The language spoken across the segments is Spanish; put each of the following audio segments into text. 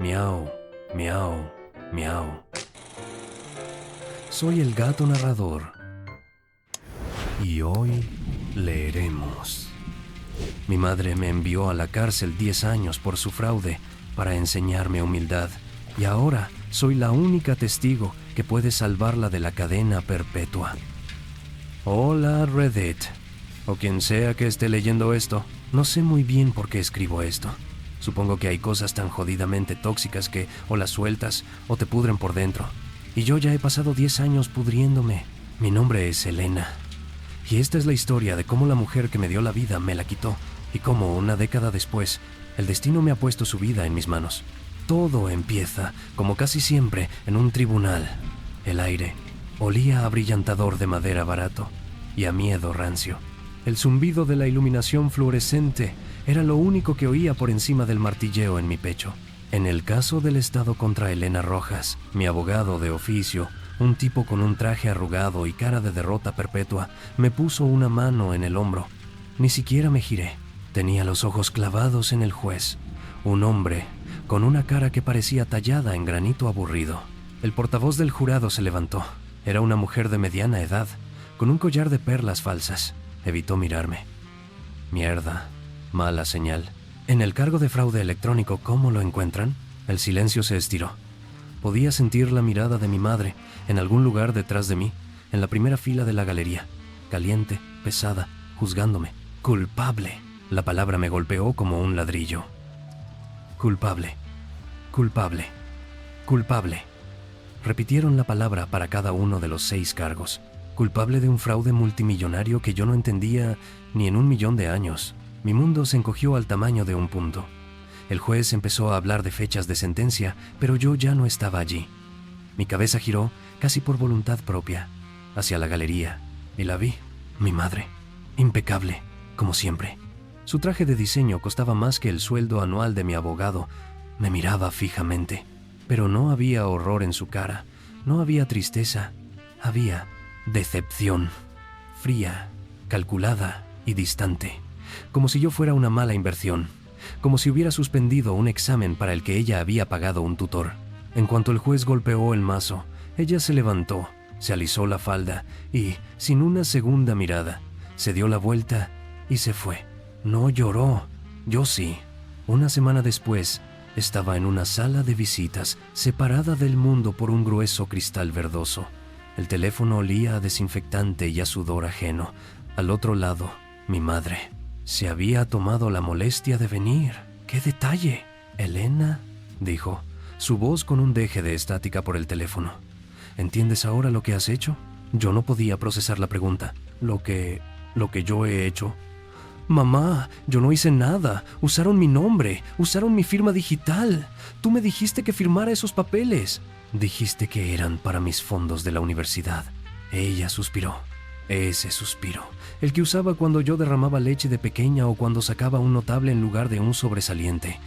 Miau, miau, miau. Soy el gato narrador y hoy leeremos. Mi madre me envió a la cárcel 10 años por su fraude para enseñarme humildad y ahora soy la única testigo que puede salvarla de la cadena perpetua. Hola Reddit, o quien sea que esté leyendo esto, no sé muy bien por qué escribo esto. Supongo que hay cosas tan jodidamente tóxicas que o las sueltas o te pudren por dentro. Y yo ya he pasado 10 años pudriéndome. Mi nombre es Elena. Y esta es la historia de cómo la mujer que me dio la vida me la quitó y cómo, una década después, el destino me ha puesto su vida en mis manos. Todo empieza, como casi siempre, en un tribunal. El aire olía a brillantador de madera barato y a miedo rancio. El zumbido de la iluminación fluorescente era lo único que oía por encima del martilleo en mi pecho. En el caso del estado contra Elena Rojas, mi abogado de oficio, un tipo con un traje arrugado y cara de derrota perpetua, me puso una mano en el hombro. Ni siquiera me giré. Tenía los ojos clavados en el juez, un hombre con una cara que parecía tallada en granito aburrido. El portavoz del jurado se levantó. Era una mujer de mediana edad, con un collar de perlas falsas. Evitó mirarme. Mierda, mala señal. En el cargo de fraude electrónico, ¿cómo lo encuentran? El silencio se estiró. Podía sentir la mirada de mi madre en algún lugar detrás de mí, en la primera fila de la galería, caliente, pesada, juzgándome. Culpable. La palabra me golpeó como un ladrillo. Culpable, culpable, culpable. Repitieron la palabra para cada uno de los 6 cargos. Culpable de un fraude multimillonario que yo no entendía ni en 1.000.000 de años. Mi mundo se encogió al tamaño de un punto. El juez empezó a hablar de fechas de sentencia, pero yo ya no estaba allí. Mi cabeza giró, casi por voluntad propia, hacia la galería, y la vi, mi madre, impecable, como siempre. Su traje de diseño costaba más que el sueldo anual de mi abogado. Me miraba fijamente, pero no había horror en su cara, no había tristeza, había decepción, fría, calculada y distante. Como si yo fuera una mala inversión, como si hubiera suspendido un examen para el que ella había pagado un tutor. En cuanto el juez golpeó el mazo, ella se levantó, se alisó la falda y, sin una segunda mirada, se dio la vuelta y se fue. No lloró, yo sí. Una semana después, estaba en una sala de visitas, separada del mundo por un grueso cristal verdoso. El teléfono olía a desinfectante y a sudor ajeno. Al otro lado, mi madre. Se había tomado la molestia de venir. ¡Qué detalle! Elena, dijo, su voz con un deje de estática por el teléfono. ¿Entiendes ahora lo que has hecho? Yo no podía procesar la pregunta. Lo que yo he hecho. Mamá, yo no hice nada. Usaron mi nombre, usaron mi firma digital. Tú me dijiste que firmara esos papeles. Dijiste que eran para mis fondos de la universidad. Ella suspiró. Ese suspiro, el que usaba cuando yo derramaba leche de pequeña o cuando sacaba un notable en lugar de un sobresaliente.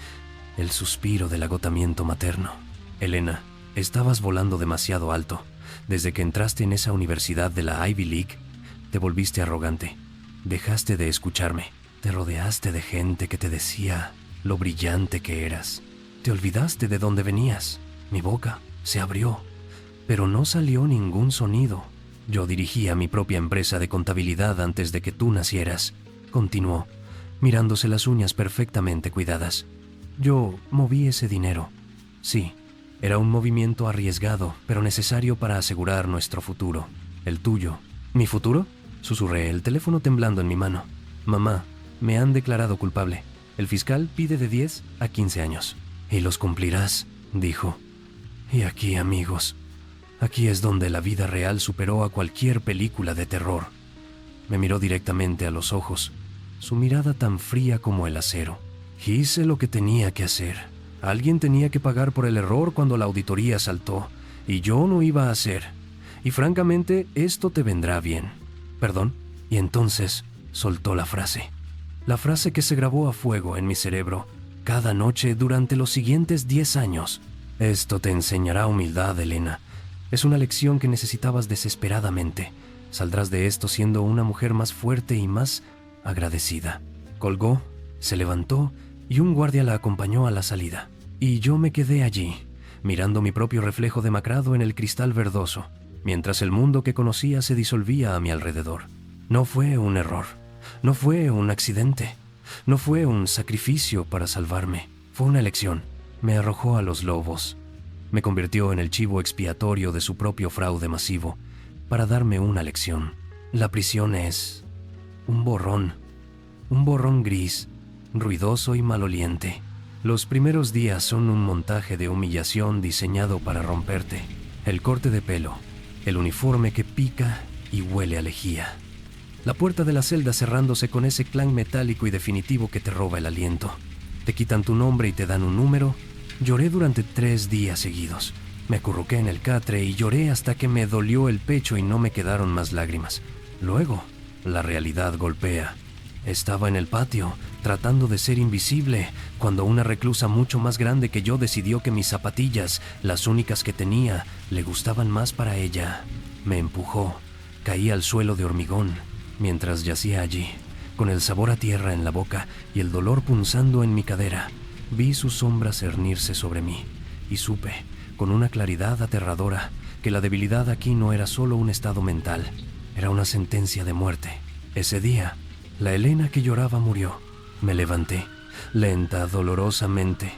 El suspiro del agotamiento materno. Elena, estabas volando demasiado alto. Desde que entraste en esa universidad de la Ivy League, te volviste arrogante. Dejaste de escucharme. Te rodeaste de gente que te decía lo brillante que eras. Te olvidaste de dónde venías. Mi boca se abrió, pero no salió ningún sonido. Yo dirigía mi propia empresa de contabilidad antes de que tú nacieras, continuó, mirándose las uñas perfectamente cuidadas. Yo moví ese dinero. Sí, era un movimiento arriesgado, pero necesario para asegurar nuestro futuro. El tuyo. ¿Mi futuro? Susurré, el teléfono temblando en mi mano. Mamá, me han declarado culpable. El fiscal pide de 10 a 15 años. Y los cumplirás, dijo. Y aquí, amigos, aquí es donde la vida real superó a cualquier película de terror. Me miró directamente a los ojos, su mirada tan fría como el acero. Hice lo que tenía que hacer. Alguien tenía que pagar por el error cuando la auditoría saltó, y yo no iba a hacer. Y francamente, esto te vendrá bien. ¿Perdón? Y entonces soltó la frase. La frase que se grabó a fuego en mi cerebro cada noche durante los siguientes 10 años. Esto te enseñará humildad, Elena. Es una lección que necesitabas desesperadamente. Saldrás de esto siendo una mujer más fuerte y más agradecida. Colgó, se levantó y un guardia la acompañó a la salida. Y yo me quedé allí, mirando mi propio reflejo demacrado en el cristal verdoso, mientras el mundo que conocía se disolvía a mi alrededor. No fue un error, no fue un accidente, no fue un sacrificio para salvarme, fue una elección. Me arrojó a los lobos, me convirtió en el chivo expiatorio de su propio fraude masivo, para darme una lección. La prisión es un borrón gris, ruidoso y maloliente. Los primeros días son un montaje de humillación diseñado para romperte. El corte de pelo, el uniforme que pica y huele a lejía. La puerta de la celda cerrándose con ese clan metálico y definitivo que te roba el aliento. Te quitan tu nombre y te dan un número. Lloré durante 3 días seguidos. Me acurruqué en el catre y lloré hasta que me dolió el pecho y no me quedaron más lágrimas. Luego, la realidad golpea. Estaba en el patio, tratando de ser invisible, cuando una reclusa mucho más grande que yo decidió que mis zapatillas, las únicas que tenía, le gustaban más para ella. Me empujó. Caí al suelo de hormigón, mientras yacía allí, con el sabor a tierra en la boca y el dolor punzando en mi cadera. Vi su sombra cernirse sobre mí y supe, con una claridad aterradora, que la debilidad aquí no era solo un estado mental, era una sentencia de muerte. Ese día, la Elena que lloraba murió. Me levanté, lenta, dolorosamente.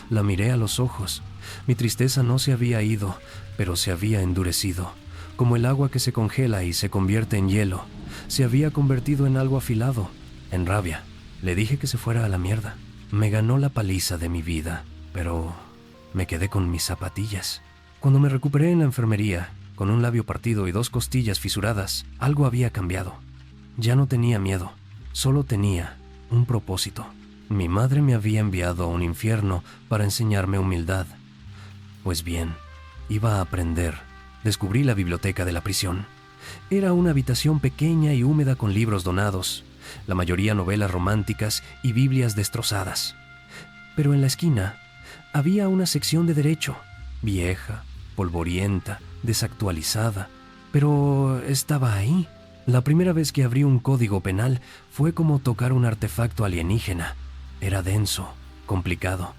La miré a los ojos. Mi tristeza no se había ido, pero se había endurecido, como el agua que se congela y se convierte en hielo. Se había convertido en algo afilado, en rabia. Le dije que se fuera a la mierda. Me ganó la paliza de mi vida, pero me quedé con mis zapatillas. Cuando me recuperé en la enfermería, con un labio partido y 2 costillas fisuradas, algo había cambiado. Ya no tenía miedo, solo tenía un propósito. Mi madre me había enviado a un infierno para enseñarme humildad. Pues bien, iba a aprender. Descubrí la biblioteca de la prisión. Era una habitación pequeña y húmeda con libros donados, la mayoría novelas románticas y Biblias destrozadas. Pero en la esquina había una sección de derecho, vieja, polvorienta, desactualizada, pero estaba ahí. La primera vez que abrí un código penal fue como tocar un artefacto alienígena. Era denso, complicado,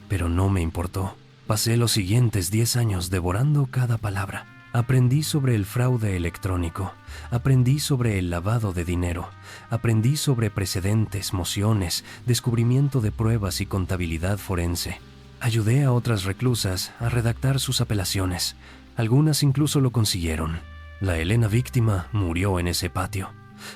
pero no me importó. Pasé los siguientes 10 años devorando cada palabra. Aprendí sobre el fraude electrónico, aprendí sobre el lavado de dinero, aprendí sobre precedentes, mociones, descubrimiento de pruebas y contabilidad forense. Ayudé a otras reclusas a redactar sus apelaciones. Algunas incluso lo consiguieron. La Elena víctima murió en ese patio.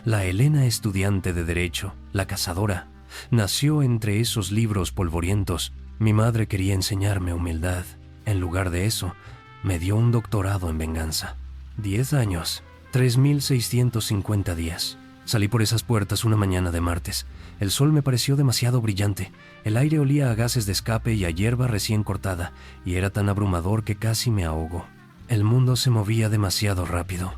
La Elena estudiante de derecho, la cazadora, nació entre esos libros polvorientos. Mi madre quería enseñarme humildad. En lugar de eso, me dio un doctorado en venganza. 10 años, 3.650 días. Salí por esas puertas una mañana de martes. El sol me pareció demasiado brillante. El aire olía a gases de escape y a hierba recién cortada, y era tan abrumador que casi me ahogó. El mundo se movía demasiado rápido.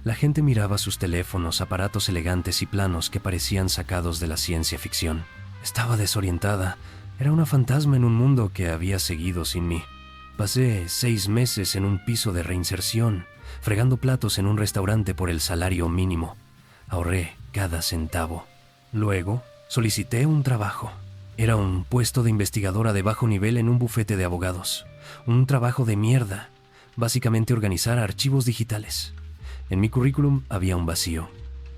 La gente miraba sus teléfonos, aparatos elegantes y planos que parecían sacados de la ciencia ficción. Estaba desorientada. Era una fantasma en un mundo que había seguido sin mí. Pasé 6 meses en un piso de reinserción, fregando platos en un restaurante por el salario mínimo. Ahorré cada centavo. Luego, solicité un trabajo. Era un puesto de investigadora de bajo nivel en un bufete de abogados. Un trabajo de mierda. Básicamente organizar archivos digitales. En mi currículum había un vacío.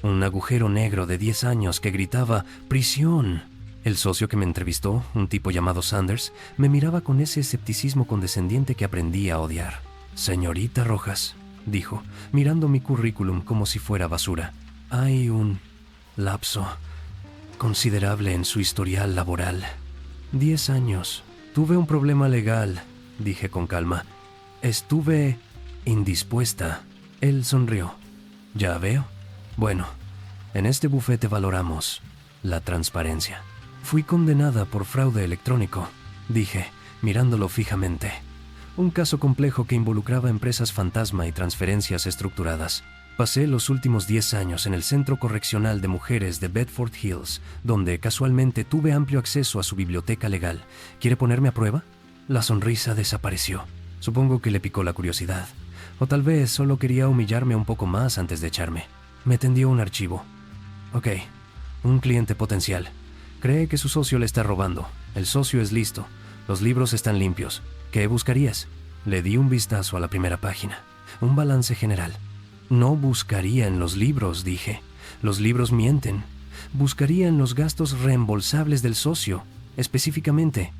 Un agujero negro de 10 años que gritaba ¡prisión! El socio que me entrevistó, un tipo llamado Sanders, me miraba con ese escepticismo condescendiente que aprendí a odiar. «Señorita Rojas», dijo, mirando mi currículum como si fuera basura, «hay un lapso considerable en su historial laboral». 10 años. Tuve un problema legal, dije con calma. Estuve indispuesta. Él sonrió. «¿Ya veo? Bueno, en este bufete valoramos la transparencia». Fui condenada por fraude electrónico, dije, mirándolo fijamente. Un caso complejo que involucraba empresas fantasma y transferencias estructuradas. Pasé los últimos 10 años en el Centro Correccional de Mujeres de Bedford Hills, donde casualmente tuve amplio acceso a su biblioteca legal. ¿Quiere ponerme a prueba? La sonrisa desapareció. Supongo que le picó la curiosidad. O tal vez solo quería humillarme un poco más antes de echarme. Me tendió un archivo. Ok, un cliente potencial. Cree que su socio le está robando. El socio es listo. Los libros están limpios. ¿Qué buscarías? Le di un vistazo a la primera página. Un balance general. No buscaría en los libros, dije. Los libros mienten. Buscaría en los gastos reembolsables del socio, específicamente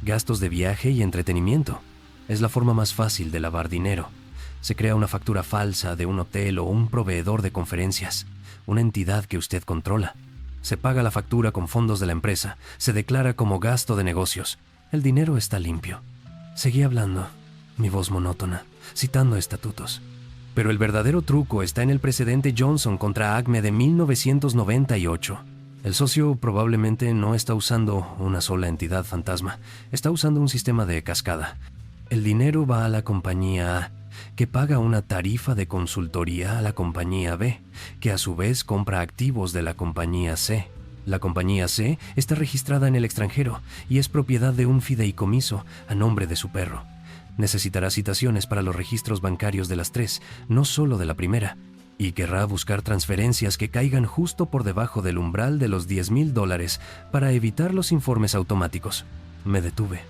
gastos de viaje y entretenimiento. Es la forma más fácil de lavar dinero. Se crea una factura falsa de un hotel o un proveedor de conferencias, una entidad que usted controla. Se paga la factura con fondos de la empresa, se declara como gasto de negocios. El dinero está limpio. Seguí hablando, mi voz monótona, citando estatutos. Pero el verdadero truco está en el precedente Johnson contra Acme de 1998. El socio probablemente no está usando una sola entidad fantasma, está usando un sistema de cascada. El dinero va a la compañía A, que paga una tarifa de consultoría a la compañía B, que a su vez compra activos de la compañía C. La compañía C está registrada en el extranjero y es propiedad de un fideicomiso a nombre de su perro. Necesitará citaciones para los registros bancarios de las tres, no solo de la primera, y querrá buscar transferencias que caigan justo por debajo del umbral de los $10,000 para evitar los informes automáticos. Me detuve.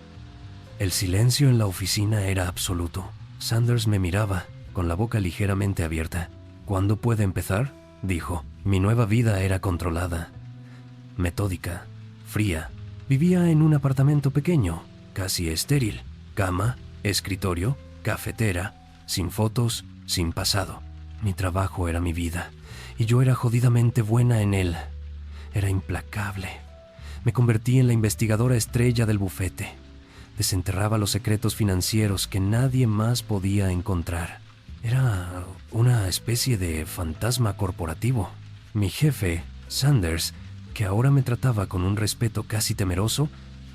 El silencio en la oficina era absoluto. Sanders me miraba, con la boca ligeramente abierta. ¿Cuándo puede empezar?, dijo. Mi nueva vida era controlada, metódica, fría. Vivía en un apartamento pequeño, casi estéril. Cama, escritorio, cafetera, sin fotos, sin pasado. Mi trabajo era mi vida, y yo era jodidamente buena en él. Era implacable. Me convertí en la investigadora estrella del bufete. Desenterraba los secretos financieros que nadie más podía encontrar. Era una especie de fantasma corporativo. Mi jefe, Sanders, que ahora me trataba con un respeto casi temeroso,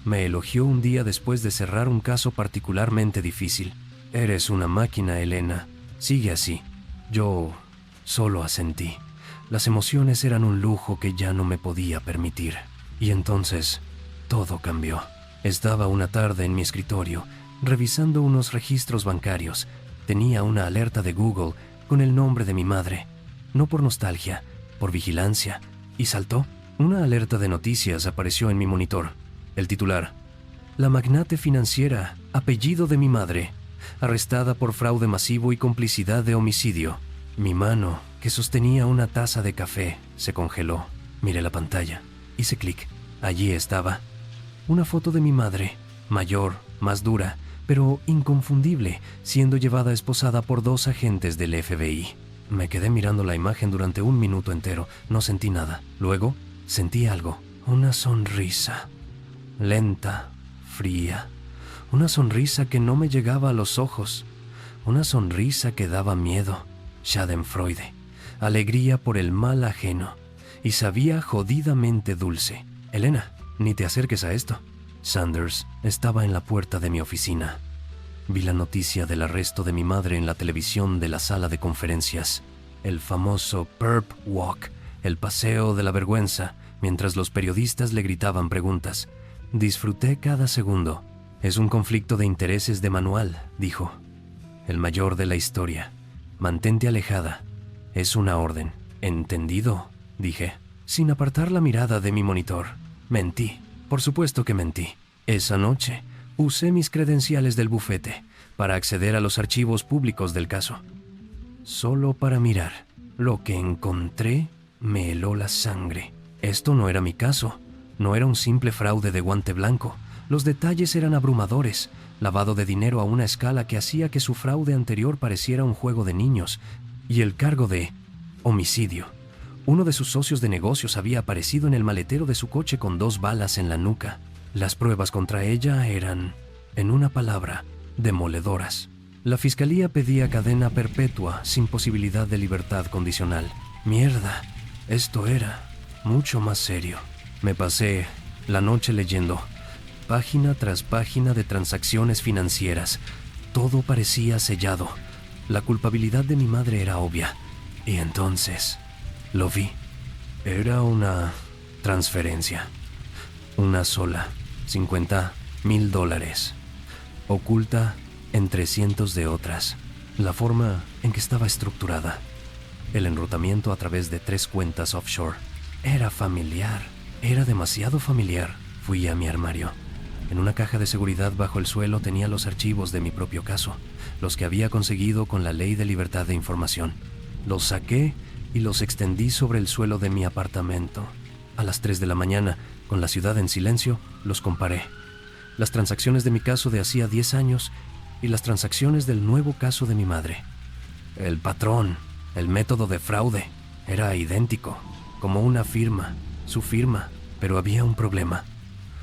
me elogió un día después de cerrar un caso particularmente difícil. «Eres una máquina, Elena. Sigue así». Yo solo asentí. Las emociones eran un lujo que ya no me podía permitir. Y entonces, todo cambió. Estaba una tarde en mi escritorio, revisando unos registros bancarios. Tenía una alerta de Google con el nombre de mi madre. No por nostalgia, por vigilancia. Y saltó. Una alerta de noticias apareció en mi monitor. El titular: La magnate financiera, apellido de mi madre, arrestada por fraude masivo y complicidad de homicidio. Mi mano, que sostenía una taza de café, se congeló. Miré la pantalla. Hice clic. Allí estaba. Una foto de mi madre, mayor, más dura, pero inconfundible, siendo llevada esposada por 2 agentes del FBI. Me quedé mirando la imagen durante 1 minuto entero. No sentí nada. Luego, sentí algo. Una sonrisa. Lenta, fría. Una sonrisa que no me llegaba a los ojos. Una sonrisa que daba miedo. Schadenfreude. Alegría por el mal ajeno. Y sabía jodidamente dulce. Elena, ni te acerques a esto. Sanders estaba en la puerta de mi oficina. Vi la noticia del arresto de mi madre en la televisión de la sala de conferencias. El famoso Perp Walk, el paseo de la vergüenza, mientras los periodistas le gritaban preguntas. Disfruté cada segundo. Es un conflicto de intereses de manual, dijo. El mayor de la historia. Mantente alejada. Es una orden. ¿Entendido?, dije, sin apartar la mirada de mi monitor. Mentí. Por supuesto que mentí. Esa noche, usé mis credenciales del bufete para acceder a los archivos públicos del caso. Solo para mirar. Lo que encontré me heló la sangre. Esto no era mi caso. No era un simple fraude de guante blanco. Los detalles eran abrumadores. Lavado de dinero a una escala que hacía que su fraude anterior pareciera un juego de niños. Y el cargo de homicidio. Uno de sus socios de negocios había aparecido en el maletero de su coche con 2 balas en la nuca. Las pruebas contra ella eran, en una palabra, demoledoras. La fiscalía pedía cadena perpetua sin posibilidad de libertad condicional. Mierda, esto era mucho más serio. Me pasé la noche leyendo, página tras página de transacciones financieras. Todo parecía sellado. La culpabilidad de mi madre era obvia. Y entonces lo vi. Era una transferencia. Una sola. $50,000. Oculta entre cientos de otras. La forma en que estaba estructurada. El enrutamiento a través de 3 cuentas offshore. Era familiar. Era demasiado familiar. Fui a mi armario. En una caja de seguridad bajo el suelo tenía los archivos de mi propio caso, los que había conseguido con la Ley de Libertad de Información. Los saqué y los extendí sobre el suelo de mi apartamento. A las 3 de la mañana, con la ciudad en silencio, los comparé. Las transacciones de mi caso de hacía 10 años y las transacciones del nuevo caso de mi madre. El patrón, el método de fraude, era idéntico, como una firma, su firma, pero había un problema.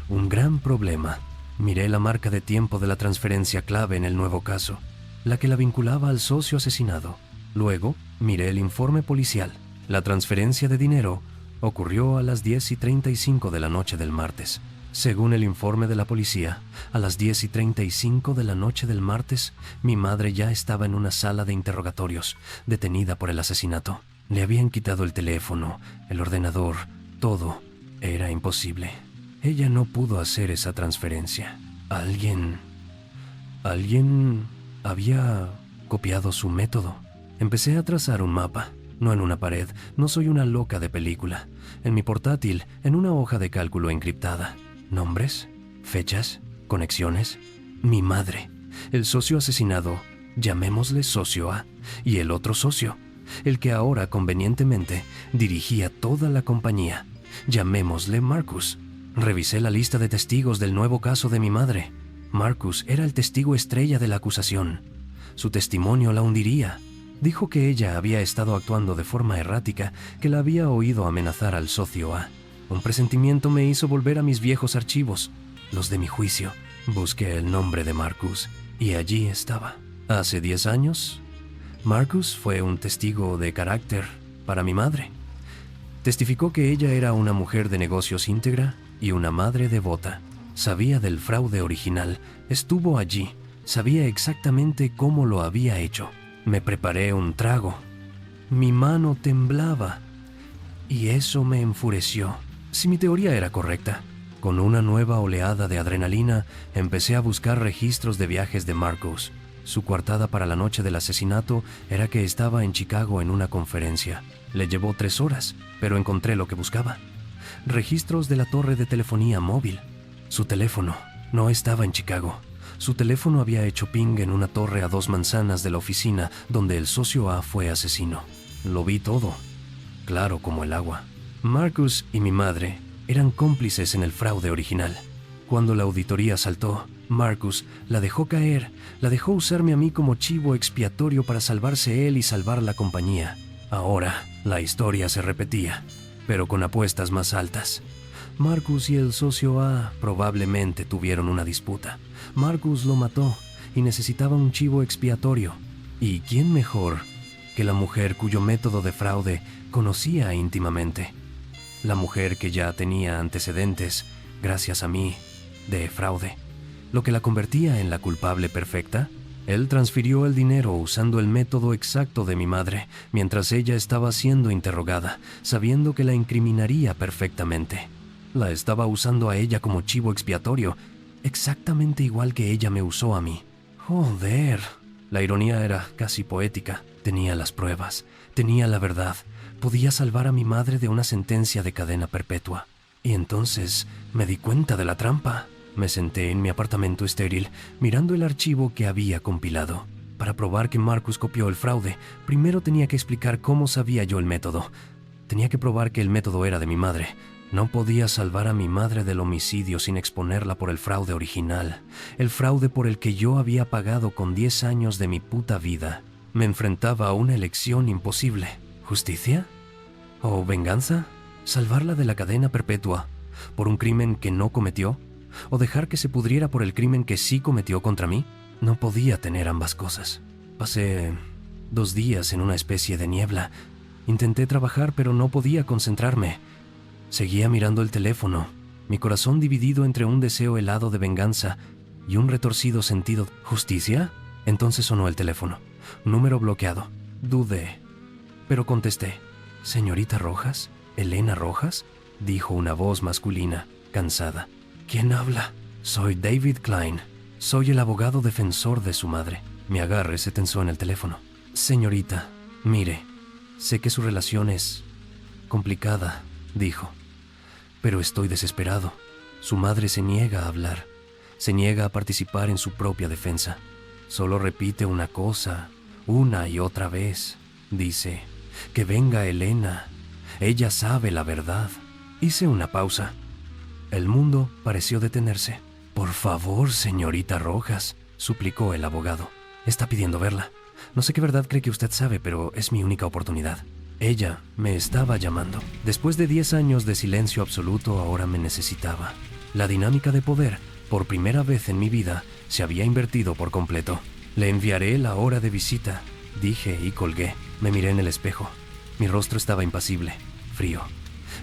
Un gran problema. Miré la marca de tiempo de la transferencia clave en el nuevo caso, la que la vinculaba al socio asesinado. Luego, miré el informe policial. La transferencia de dinero ocurrió a las 10:35 de la noche del martes. Según el informe de la policía, a las 10:35 de la noche del martes, mi madre ya estaba en una sala de interrogatorios, detenida por el asesinato. Le habían quitado el teléfono, el ordenador, todo. Era imposible. Ella no pudo hacer esa transferencia. Alguien había copiado su método. Empecé a trazar un mapa, no en una pared, no soy una loca de película. En mi portátil, en una hoja de cálculo encriptada. Nombres, fechas, conexiones. Mi madre, el socio asesinado, llamémosle socio A, y el otro socio, el que ahora convenientemente dirigía toda la compañía, llamémosle Marcus. Revisé la lista de testigos del nuevo caso de mi madre. Marcus era el testigo estrella de la acusación. Su testimonio la hundiría. Dijo que ella había estado actuando de forma errática, que la había oído amenazar al socio A. Un presentimiento me hizo volver a mis viejos archivos, los de mi juicio. Busqué el nombre de Marcus y allí estaba. Hace 10 años, Marcus fue un testigo de carácter para mi madre. Testificó que ella era una mujer de negocios íntegra y una madre devota. Sabía del fraude original, estuvo allí, sabía exactamente cómo lo había hecho. Me preparé un trago. Mi mano temblaba y eso me enfureció. Si mi teoría era correcta, con una nueva oleada de adrenalina, empecé a buscar registros de viajes de Marcus. Su coartada para la noche del asesinato era que estaba en Chicago en una conferencia. Le llevó 3 horas, pero encontré lo que buscaba. Registros de la torre de telefonía móvil. Su teléfono no estaba en Chicago. Su teléfono había hecho ping en una torre a 2 manzanas de la oficina donde el socio A fue asesino. Lo vi todo, claro como el agua. Marcus y mi madre eran cómplices en el fraude original. Cuando la auditoría saltó, Marcus la dejó caer, la dejó usarme a mí como chivo expiatorio para salvarse él y salvar la compañía. Ahora, la historia se repetía, pero con apuestas más altas. Marcus y el socio A probablemente tuvieron una disputa. Marcus lo mató y necesitaba un chivo expiatorio. ¿Y quién mejor que la mujer cuyo método de fraude conocía íntimamente? La mujer que ya tenía antecedentes, gracias a mí, de fraude. Lo que la convertía en la culpable perfecta. Él transfirió el dinero usando el método exacto de mi madre, mientras ella estaba siendo interrogada, sabiendo que la incriminaría perfectamente. La estaba usando a ella como chivo expiatorio, exactamente igual que ella me usó a mí. Joder. La ironía era casi poética. Tenía las pruebas, tenía la verdad. Podía salvar a mi madre de una sentencia de cadena perpetua. Y entonces me di cuenta de la trampa. Me senté en mi apartamento estéril, mirando el archivo que había compilado. Para probar que Marcus copió el fraude, primero tenía que explicar cómo sabía yo el método. Tenía que probar que el método era de mi madre. No podía salvar a mi madre del homicidio sin exponerla por el fraude original, el fraude por el que yo había pagado con 10 años de mi puta vida. Me enfrentaba a una elección imposible. ¿Justicia? ¿O venganza? ¿Salvarla de la cadena perpetua por un crimen que no cometió? ¿O dejar que se pudriera por el crimen que sí cometió contra mí? No podía tener ambas cosas. Pasé 2 días en una especie de niebla. Intenté trabajar, pero no podía concentrarme. Seguía mirando el teléfono, mi corazón dividido entre un deseo helado de venganza y un retorcido sentido. ¿Justicia? Entonces sonó el teléfono. Número bloqueado. Dudé, pero contesté. ¿Señorita Rojas? ¿Elena Rojas?, dijo una voz masculina, cansada. ¿Quién habla? Soy David Klein. Soy el abogado defensor de su madre. Mi agarre se tensó en el teléfono. Señorita, mire, sé que su relación es complicada, dijo. Pero estoy desesperado. Su madre se niega a hablar. Se niega a participar en su propia defensa. Solo repite una cosa, una y otra vez. Dice, que venga Elena. Ella sabe la verdad. Hice una pausa. El mundo pareció detenerse. Por favor, señorita Rojas, suplicó el abogado. Está pidiendo verla. No sé qué verdad cree que usted sabe, pero es mi única oportunidad. Ella me estaba llamando. Después de 10 años de silencio absoluto, ahora me necesitaba. La dinámica de poder, por primera vez en mi vida, se había invertido por completo. Le enviaré la hora de visita, dije y colgué. Me miré en el espejo. Mi rostro estaba impasible, frío.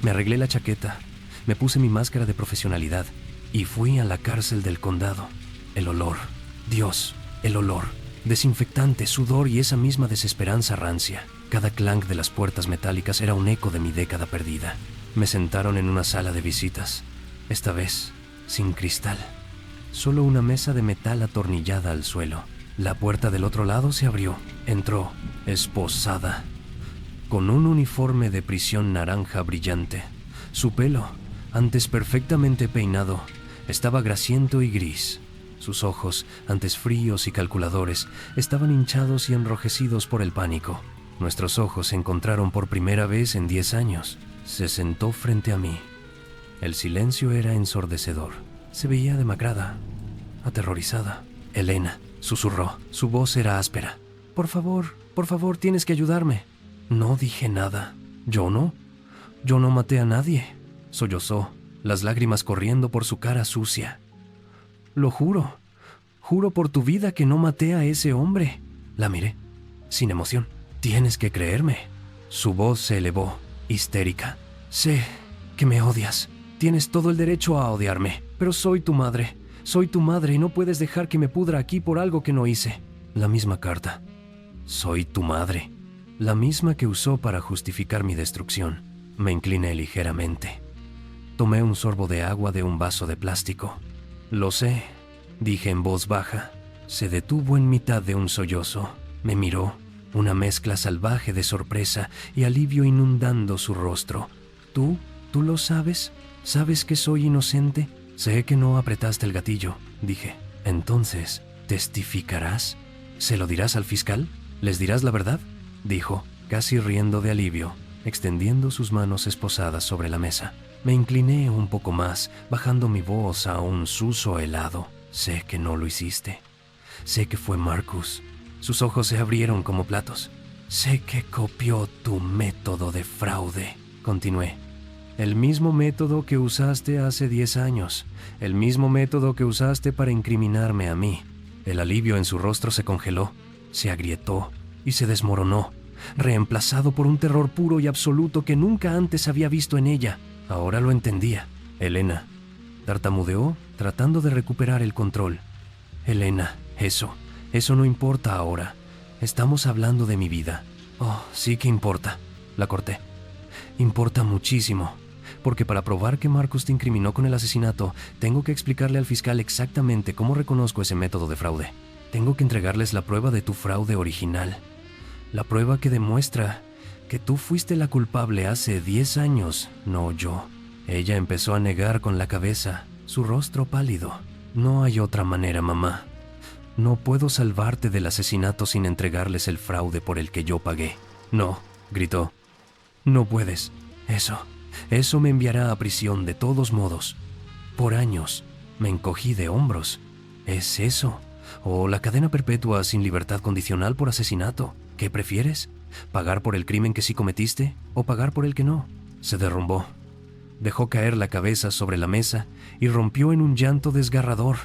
Me arreglé la chaqueta, me puse mi máscara de profesionalidad y fui a la cárcel del condado. El olor, Dios, el olor. Desinfectante, sudor y esa misma desesperanza rancia. Cada clank de las puertas metálicas era un eco de mi década perdida. Me sentaron en una sala de visitas, esta vez sin cristal. Solo una mesa de metal atornillada al suelo. La puerta del otro lado se abrió. Entró, esposada, con un uniforme de prisión naranja brillante. Su pelo, antes perfectamente peinado, estaba grasiento y gris. Sus ojos, antes fríos y calculadores, estaban hinchados y enrojecidos por el pánico. Nuestros ojos se encontraron por primera vez en 10 años. Se sentó frente a mí. El silencio era ensordecedor. Se veía demacrada, aterrorizada. Elena, susurró. Su voz era áspera. Por favor, tienes que ayudarme. No dije nada. Yo no maté a nadie. Sollozó, las lágrimas corriendo por su cara sucia. Lo juro. Juro por tu vida que no maté a ese hombre. La miré, sin emoción. Tienes que creerme. Su voz se elevó, histérica. Sé que me odias. Tienes todo el derecho a odiarme, pero soy tu madre. Soy tu madre y no puedes dejar que me pudra aquí por algo que no hice. La misma carta. Soy tu madre. La misma que usó para justificar mi destrucción. Me incliné ligeramente. Tomé un sorbo de agua de un vaso de plástico. Lo sé, dije en voz baja. Se detuvo en mitad de un sollozo. Me miró, una mezcla salvaje de sorpresa y alivio inundando su rostro. ¿Tú lo sabes? ¿Sabes que soy inocente? Sé que no apretaste el gatillo, dije. Entonces, ¿testificarás? ¿Se lo dirás al fiscal? ¿Les dirás la verdad? Dijo, casi riendo de alivio, extendiendo sus manos esposadas sobre la mesa. Me incliné un poco más, bajando mi voz a un suso helado. Sé que no lo hiciste. Sé que fue Marcus. Sus ojos se abrieron como platos. Sé que copió tu método de fraude, continué. El mismo método que usaste hace 10 años. El mismo método que usaste para incriminarme a mí. El alivio en su rostro se congeló, se agrietó y se desmoronó, reemplazado por un terror puro y absoluto que nunca antes había visto en ella. Ahora lo entendía. Elena, tartamudeó, tratando de recuperar el control. Elena, eso no importa ahora. Estamos hablando de mi vida. Oh, sí que importa. La corté. Importa muchísimo. Porque para probar que Marcus te incriminó con el asesinato, tengo que explicarle al fiscal exactamente cómo reconozco ese método de fraude. Tengo que entregarles la prueba de tu fraude original. La prueba que demuestra que tú fuiste la culpable hace 10 años, no yo. Ella empezó a negar con la cabeza, su rostro pálido. No hay otra manera, mamá. No puedo salvarte del asesinato sin entregarles el fraude por el que yo pagué. No, gritó. No puedes. Eso me enviará a prisión de todos modos. Por años. Me encogí de hombros. ¿Es eso? ¿O la cadena perpetua sin libertad condicional por asesinato? ¿Qué prefieres? ¿Pagar por el crimen que sí cometiste o pagar por el que no? Se derrumbó. Dejó caer la cabeza sobre la mesa y rompió en un llanto desgarrador.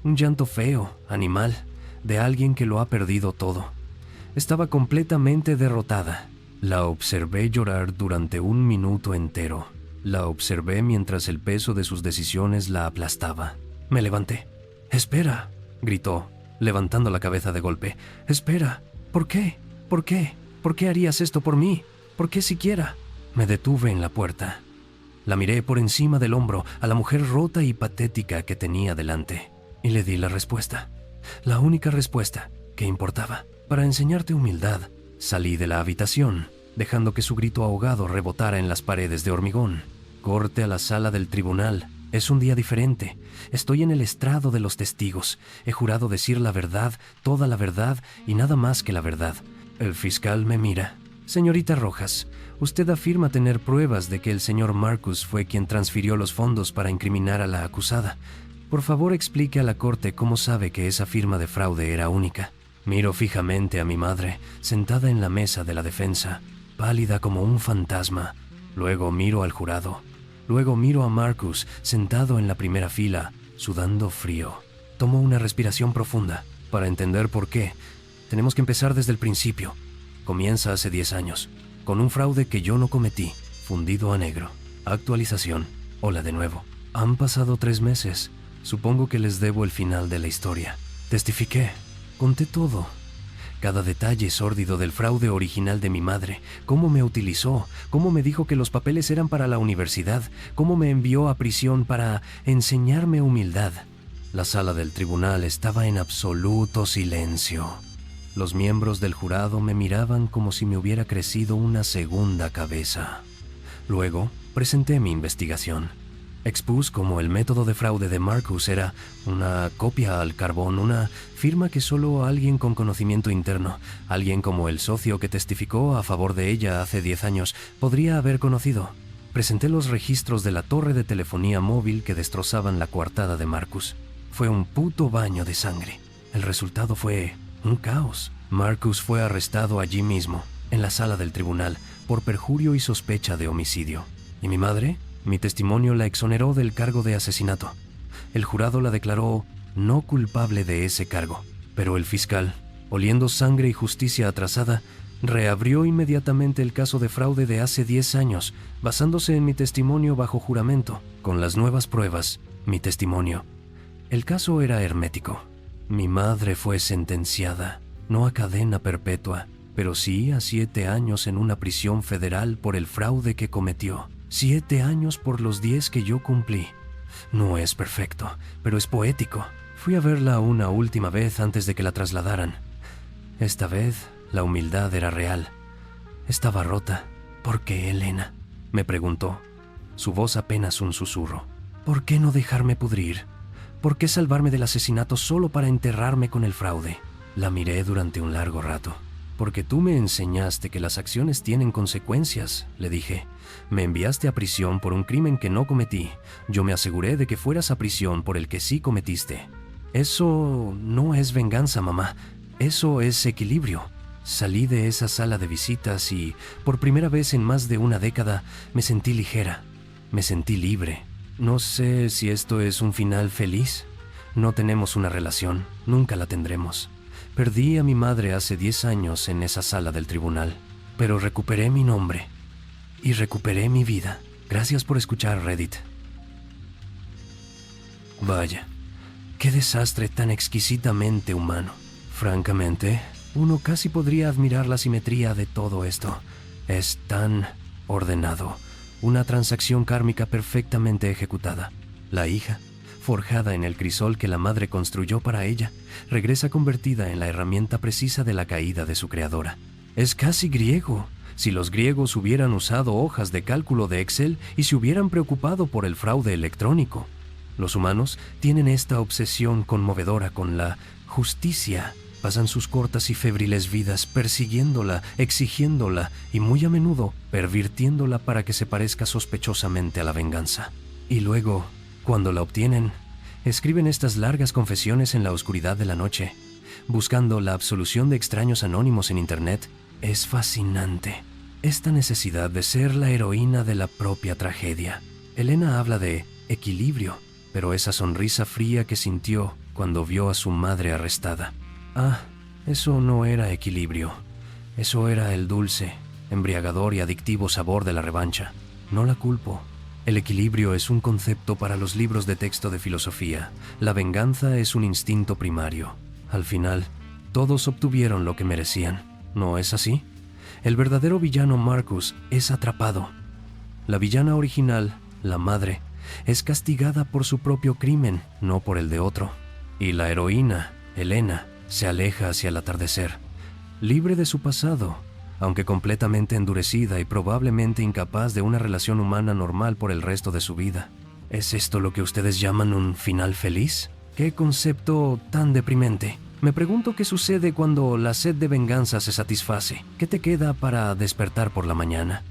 Un llanto feo, animal, de alguien que lo ha perdido todo. Estaba completamente derrotada. La observé llorar durante 1 minuto entero. La observé mientras el peso de sus decisiones la aplastaba. Me levanté. «Espera», gritó, levantando la cabeza de golpe. «Espera. ¿Por qué? ¿Por qué? ¿Por qué harías esto por mí? ¿Por qué siquiera?» Me detuve en la puerta. La miré por encima del hombro a la mujer rota y patética que tenía delante. Y le di la respuesta. La única respuesta que importaba. Para enseñarte humildad, salí de la habitación, dejando que su grito ahogado rebotara en las paredes de hormigón. Corte a la sala del tribunal, Es un día diferente. Estoy en el estrado de los testigos. He jurado decir la verdad, toda la verdad y nada más que la verdad. El fiscal me mira. Señorita Rojas, usted afirma tener pruebas de que el señor Marcus fue quien transfirió los fondos para incriminar a la acusada. Por favor, explique a la corte cómo sabe que esa firma de fraude era única. Miro fijamente a mi madre, sentada en la mesa de la defensa, pálida como un fantasma. Luego miro al jurado. Luego miro a Marcus, sentado en la primera fila, sudando frío. Tomo una respiración profunda para entender por qué. Tenemos que empezar desde el principio. Comienza hace 10 años, con un fraude que yo no cometí, fundido a negro. Actualización. Hola de nuevo. Han pasado 3 meses. Supongo que les debo el final de la historia. Testifiqué. Conté todo. Cada detalle sórdido del fraude original de mi madre, cómo me utilizó, cómo me dijo que los papeles eran para la universidad, cómo me envió a prisión para enseñarme humildad. La sala del tribunal estaba en absoluto silencio. Los miembros del jurado me miraban como si me hubiera crecido una segunda cabeza. Luego, presenté mi investigación. Expuse cómo el método de fraude de Marcus era una copia al carbón, una firma que solo alguien con conocimiento interno, alguien como el socio que testificó a favor de ella hace 10 años, podría haber conocido. Presenté los registros de la torre de telefonía móvil que destrozaban la coartada de Marcus. Fue un puto baño de sangre. El resultado fue un caos. Marcus fue arrestado allí mismo, en la sala del tribunal, por perjurio y sospecha de homicidio. ¿Y mi madre? Mi testimonio la exoneró del cargo de asesinato. El jurado la declaró no culpable de ese cargo, pero el fiscal, oliendo sangre y justicia atrasada, reabrió inmediatamente el caso de fraude de hace 10 años, basándose en mi testimonio bajo juramento, con las nuevas pruebas, mi testimonio. El caso era hermético. Mi madre fue sentenciada, no a cadena perpetua, pero sí a 7 años en una prisión federal por el fraude que cometió. 7 años por los 10 que yo cumplí. No es perfecto, pero es poético. Fui a verla una última vez antes de que la trasladaran. Esta vez, la humildad era real. Estaba rota. ¿Por qué, Elena?, me preguntó. Su voz apenas un susurro. ¿Por qué no dejarme pudrir? ¿Por qué salvarme del asesinato solo para enterrarme con el fraude? La miré durante un largo rato. Porque tú me enseñaste que las acciones tienen consecuencias, le dije. Me enviaste a prisión por un crimen que no cometí. Yo me aseguré de que fueras a prisión por el que sí cometiste. Eso no es venganza, mamá. Eso es equilibrio. Salí de esa sala de visitas y, por primera vez en más de una década, me sentí ligera. Me sentí libre. No sé si esto es un final feliz. No tenemos una relación. Nunca la tendremos. Perdí a mi madre hace 10 años en esa sala del tribunal, pero recuperé mi nombre y recuperé mi vida. Gracias por escuchar, Reddit. Vaya, qué desastre tan exquisitamente humano. Francamente, uno casi podría admirar la simetría de todo esto. Es tan ordenado, una transacción kármica perfectamente ejecutada. La hija, forjada en el crisol que la madre construyó para ella, regresa convertida en la herramienta precisa de la caída de su creadora. Es casi griego. Si los griegos hubieran usado hojas de cálculo de Excel y se hubieran preocupado por el fraude electrónico. Los humanos tienen esta obsesión conmovedora con la justicia. Pasan sus cortas y febriles vidas persiguiéndola, exigiéndola y muy a menudo pervirtiéndola para que se parezca sospechosamente a la venganza. Y luego, cuando la obtienen, escriben estas largas confesiones en la oscuridad de la noche, buscando la absolución de extraños anónimos en Internet. Es fascinante, esta necesidad de ser la heroína de la propia tragedia. Elena habla de equilibrio, pero esa sonrisa fría que sintió cuando vio a su madre arrestada. Eso no era equilibrio. Eso era el dulce, embriagador y adictivo sabor de la revancha. No la culpo. El equilibrio es un concepto para los libros de texto de filosofía. La venganza es un instinto primario. Al final, todos obtuvieron lo que merecían. ¿No es así? El verdadero villano Marcus es atrapado. La villana original, la madre, es castigada por su propio crimen, no por el de otro. Y la heroína, Elena, se aleja hacia el atardecer, libre de su pasado, aunque completamente endurecida y probablemente incapaz de una relación humana normal por el resto de su vida. ¿Es esto lo que ustedes llaman un final feliz? ¡Qué concepto tan deprimente! Me pregunto qué sucede cuando la sed de venganza se satisface. ¿Qué te queda para despertar por la mañana?